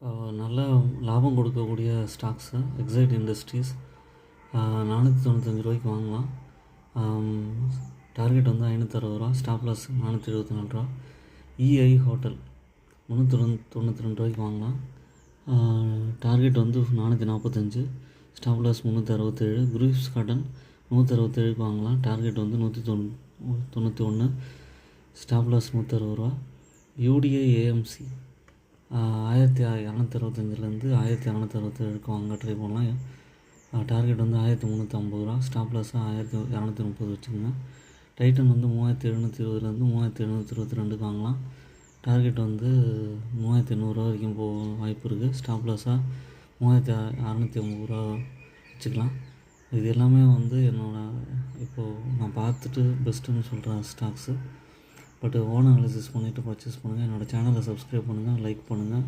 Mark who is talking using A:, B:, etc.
A: நல்ல லாபம் கொடுக்கக்கூடிய ஸ்டாக்ஸு எக்ஸைட் இண்டஸ்ட்ரீஸ் 495 வாங்கலாம். டார்கெட் வந்து 560 ரூபா, ஸ்டாப் லாஸ் 474 ரூபா. இஐ ஹோட்டல் 392 வாங்கலாம். டார்கெட் வந்து 445, ஸ்டாப் லாஸ் 367. குரூப்ஸ் காட்டன் 167 வாங்கலாம். டார்கெட் வந்து 191, ஸ்டாப் லாஸ் 160 ரூபா. யூடிஐ ஏஎம்சி 1265 1267 வாங்க ட்ரை பண்ணலாம். டார்கெட் வந்து 1350 ரூபா, ஸ்டாப் லாஸ் 1230 வச்சுக்கோங்க. டைட்டன் வந்து 3720 3722 வாங்கலாம். டார்கெட் வந்து 3800 வரைக்கும் போக வாய்ப்பு இருக்குது. ஸ்டாப் லாஸாக 3650 ரூபா வச்சுக்கலாம். இது எல்லாமே வந்து இப்போது நான் பார்த்துட்டு பெஸ்ட்டுன்னு சொல்கிறேன் ஸ்டாக்ஸு. பட் ஓன் அனாலிசிஸ் பண்ணிவிட்டு பர்ச்சேஸ் பண்ணுங்கள். என்னோடய சேனலை சப்ஸ்கிரைப் பண்ணுங்கள், லைக் பண்ணுங்கள்.